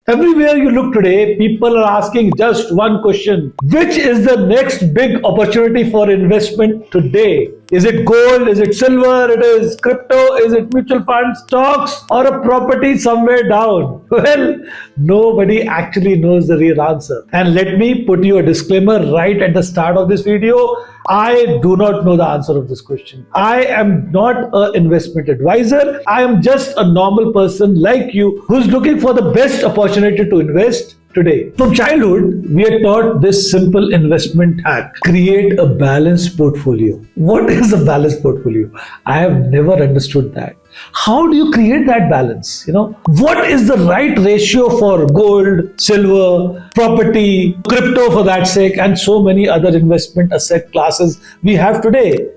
Everywhere you look today, people are asking just one question. Which is the next big opportunity for investment today? Is it gold? Is it silver? It is crypto? Is it mutual funds, stocks, or a property somewhere down? Well, nobody actually knows the real answer. And let me put you a disclaimer right at the start of this video. I do not know the answer of this question. I am not an investment advisor. I am just a normal person like you who's looking for the best opportunity to invest today. From childhood, we are taught this simple investment hack: create a balanced portfolio. What is a balanced portfolio? I have never understood that. How do you create that balance? What is the right ratio for gold, silver, property, crypto for that sake, and so many other investment asset classes we have today?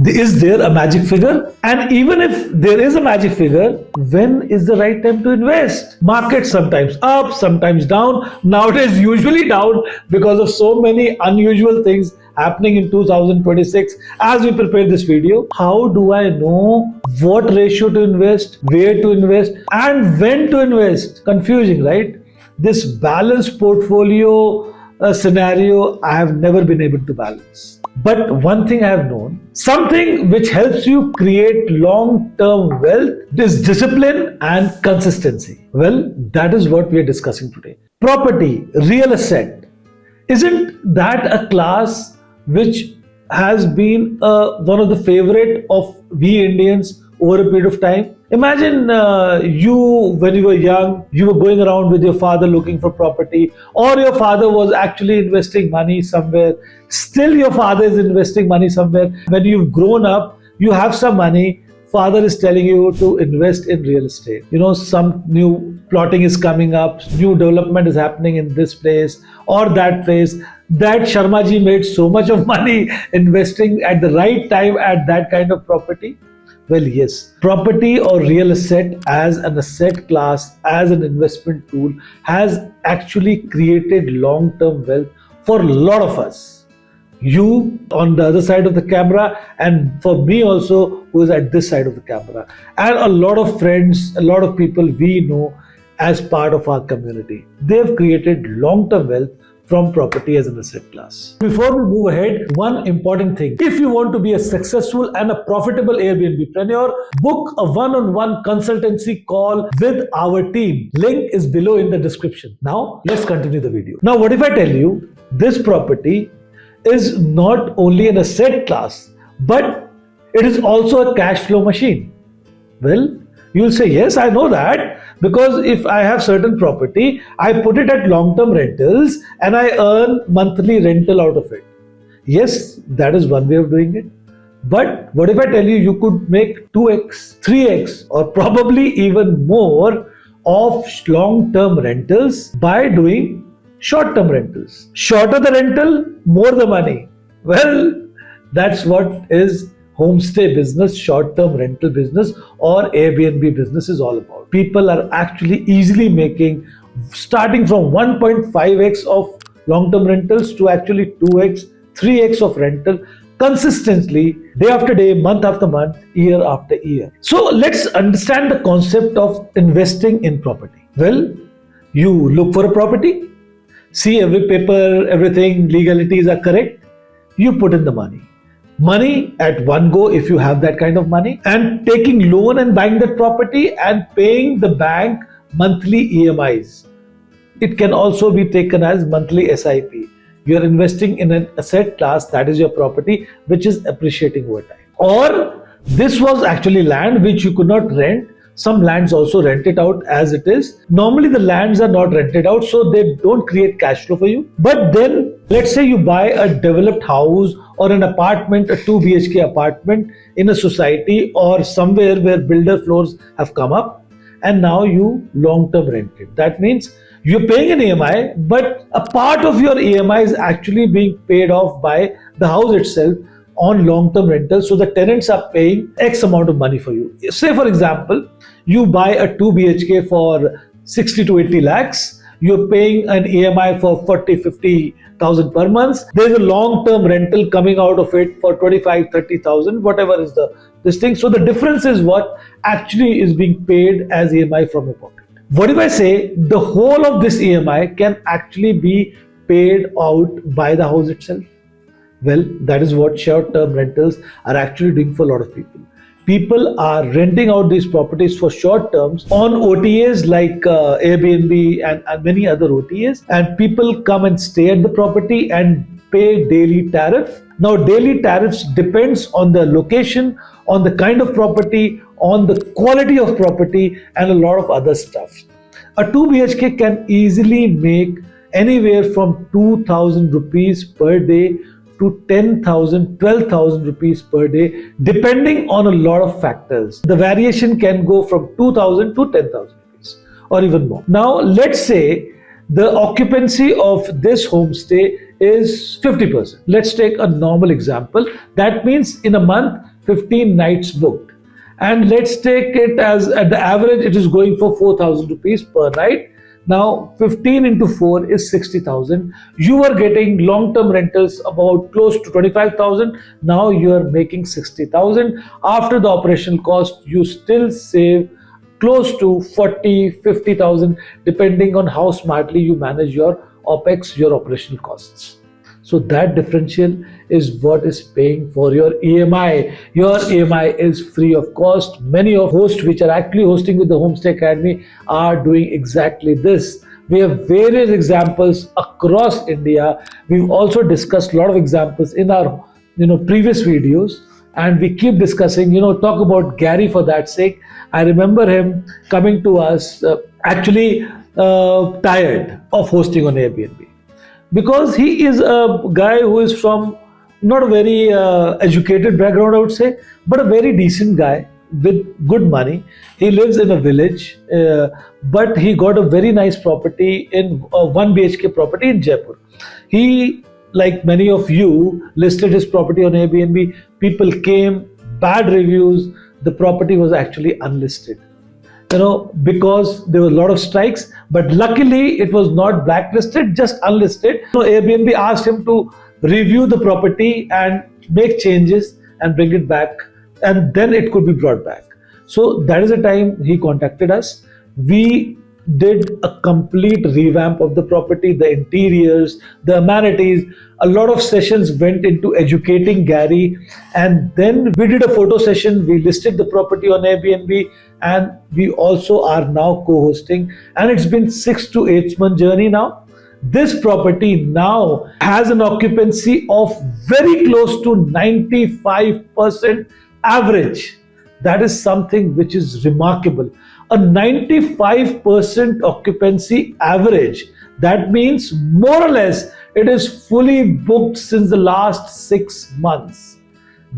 Is there a magic figure? And even if there is a magic figure, when is the right time to invest? Market sometimes up, sometimes down. Nowadays, usually down because of so many unusual things happening in 2026. As we prepare this video, how do I know what ratio to invest, where to invest, and when to invest? Confusing, right? This balanced portfolio scenario, I have never been able to balance. But one thing I have known, something which helps you create long-term wealth, is discipline and consistency. Well, that is what we are discussing today. Property, real estate, isn't that a class which has been one of the favorite of we Indians over a period of time? Imagine when you were young, you were going around with your father looking for property, or your father was actually investing money somewhere. Still, your father is investing money somewhere. When you've grown up, you have some money. Father is telling you to invest in real estate. Some new plotting is coming up, new development is happening in this place or that place. That Sharma ji made so much of money investing at the right time at that kind of property. Well, yes, property or real estate as an asset class, as an investment tool, has actually created long-term wealth for a lot of us. You on the other side of the camera, and for me also, who is at this side of the camera, and a lot of friends, a lot of people we know as part of our community. They've created long-term wealth from property as an asset class. Before we move ahead, one important thing. If you want to be a successful and a profitable Airbnbpreneur, book a one-on-one consultancy call with our team. Link is below in the description. Now, let's continue the video. Now, what if I tell you this property is not only an asset class, but it is also a cash flow machine? Well, you'll say, yes, I know that, because if I have certain property, I put it at long-term rentals and I earn monthly rental out of it. Yes, that is one way of doing it. But what if I tell you you could make 2x, 3x, or probably even more of long-term rentals by doing short-term rentals? Shorter the rental, more the money. Well, that's what is homestay business, short-term rental business, or Airbnb business is all about. People are actually easily making, starting from 1.5x of long-term rentals to actually 2x, 3x of rental consistently, day after day, month after month, year after year. So let's understand the concept of investing in property. Well, you look for a property, see every paper, everything, legalities are correct, you put in the money. Money at one go if you have that kind of money, and taking loan and buying that property and paying the bank monthly EMIs. It can also be taken as monthly SIP. You are investing in an asset class, that is your property, which is appreciating over time. Or this was actually land which you could not rent. Some lands also rent it out as it is. Normally the lands are not rented out, so they don't create cash flow for you. But then let's say you buy a developed house or an apartment, a 2 BHK apartment in a society or somewhere where builder floors have come up, and now you long-term rent it. That means you're paying an EMI, but a part of your EMI is actually being paid off by the house itself on long-term rental. So the tenants are paying X amount of money for you. Say for example, you buy a 2 BHK for 60 to 80 lakhs. You're paying an EMI for 40-50,000 per month. There's a long-term rental coming out of it for 25-30,000, whatever is this thing. So the difference is what actually is being paid as EMI from your pocket. What if I say the whole of this EMI can actually be paid out by the house itself? Well, that is what short-term rentals are actually doing for a lot of people. People are renting out these properties for short terms on OTAs like Airbnb and many other OTAs, and people come and stay at the property and pay daily tariff. Now, daily tariffs depends on the location, on the kind of property, on the quality of property, and a lot of other stuff. A 2 BHK can easily make anywhere from 2,000 rupees per day to 10,000, 12,000 rupees per day, depending on a lot of factors. The variation can go from 2,000 to 10,000 rupees or even more. Now, let's say the occupancy of this homestay is 50%. Let's take a normal example. That means in a month, 15 nights booked. And let's take it as at the average, it is going for 4,000 rupees per night. Now 15 into 4 is 60,000. You are getting long-term rentals about close to 25,000. Now you are making 60,000. After the operational cost, you still save close to 40, 50,000 depending on how smartly you manage your OPEX, your operational costs. So that differential is what is paying for your EMI. Your EMI is free of cost. Many of hosts which are actually hosting with the Homestay Academy are doing exactly this. We have various examples across India. We've also discussed a lot of examples in our previous videos, and we keep discussing, talk about Gary for that sake. I remember him coming to us actually tired of hosting on Airbnb, because he is a guy who is from not a very educated background, I would say, but a very decent guy with good money. He lives in a village, but he got a very nice property in a 1 BHK property in Jaipur. He, like many of you, listed his property on Airbnb. People came, bad reviews. The property was actually unlisted, because there were a lot of strikes, but luckily it was not blacklisted, just unlisted. Airbnb asked him to review the property and make changes and bring it back, and then it could be brought back. So that is the time he contacted us. We did a complete revamp of the property, the interiors, the amenities. A lot of sessions went into educating Gary, and then we did a photo session. We listed the property on Airbnb, and we also are now co-hosting, and it's been 6 to 8 month journey now. This property now has an occupancy of very close to 95% average. That is something which is remarkable. A 95% occupancy average. That means more or less it is fully booked since the last 6 months.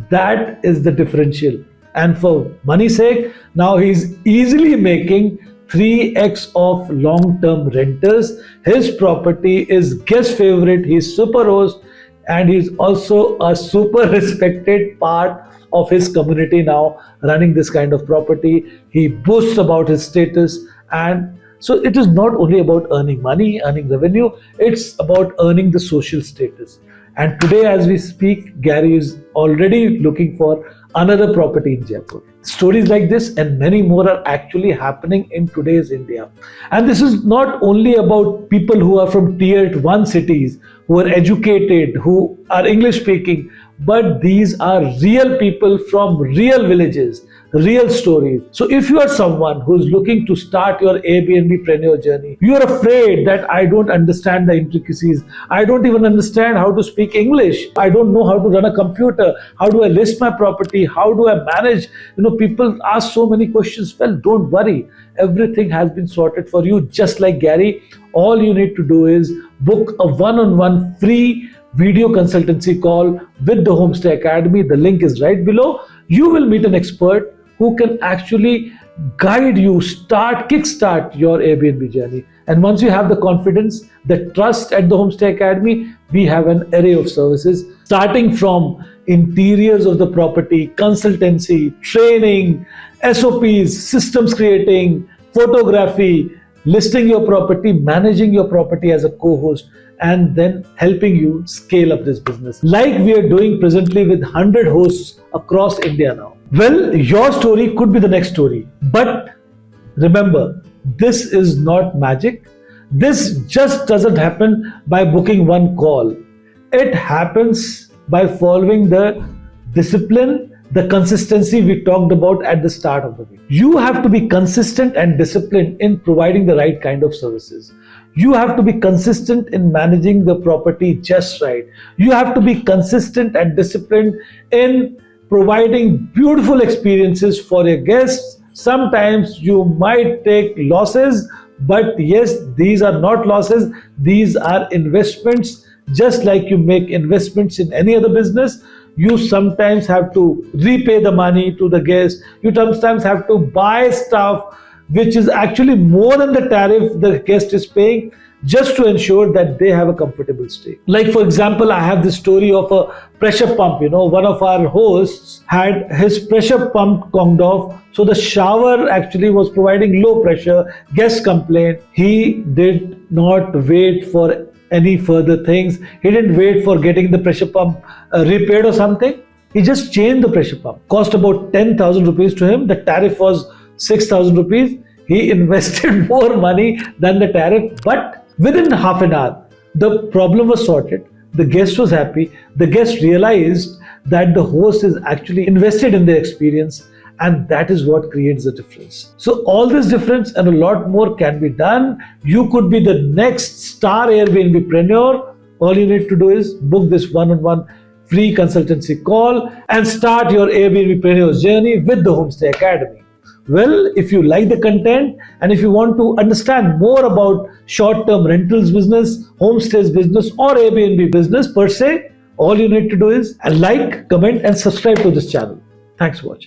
That is the differential. And for money's sake, now he's easily making 3x of long-term renters. His property is guest favorite. He's super host, and he's also a super respected part of his community now, running this kind of property. He boasts about his status, and so it is not only about earning money, earning revenue, it's about earning the social status. And today as we speak, Gary is already looking for another property in Jaipur. Stories like this and many more are actually happening in today's India. And this is not only about people who are from tier 1 cities, who are educated, who are English speaking, but these are real people from real villages, real stories. So if you are someone who's looking to start your Airbnb-preneur journey, you are afraid that I don't understand the intricacies, I don't even understand how to speak English, I don't know how to run a computer, how do I list my property, how do I manage, people ask so many questions. Well, don't worry, everything has been sorted for you. Just like Gary, all you need to do is book a one-on-one free video consultancy call with the Homestay Academy. The link is right below. You will meet an expert who can actually guide you, kickstart your Airbnb journey. And once you have the confidence, the trust at the Homestay Academy, we have an array of services starting from interiors of the property, consultancy, training, SOPs, systems creating, photography, listing your property, managing your property as a co-host, and then helping you scale up this business, like we are doing presently with 100 hosts across India now. Well, your story could be the next story, but remember, This is not magic. This just doesn't happen by booking one call. It happens by following the discipline, the consistency we talked about at the start of the week. You have to be consistent and disciplined in providing the right kind of services. You have to be consistent in managing the property just right. You have to be consistent and disciplined in providing beautiful experiences for your guests. Sometimes you might take losses, but yes, these are not losses, these are investments. Just like you make investments in any other business, you sometimes have to repay the money to the guest. You sometimes have to buy stuff which is actually more than the tariff the guest is paying, just to ensure that they have a comfortable stay. Like, for example, I have this story of a pressure pump. One of our hosts had his pressure pump conked off, so the shower actually was providing low pressure. Guests complained. He did not wait for any further things. He didn't wait for getting the pressure pump repaired or something. He just changed the pressure pump. Cost about 10,000 rupees to him. The tariff was 6,000 rupees. He invested more money than the tariff, but within half an hour, the problem was sorted. The guest was happy. The guest realized that the host is actually invested in their experience, and that is what creates the difference. So all this difference and a lot more can be done. You could be the next star Airbnb-preneur. All you need to do is book this one-on-one free consultancy call and start your Airbnb-preneur's journey with the Homestay Academy. Well, if you like the content and if you want to understand more about short-term rentals business, homestays business, or Airbnb business per se, all you need to do is like, comment, and subscribe to this channel. Thanks for watching.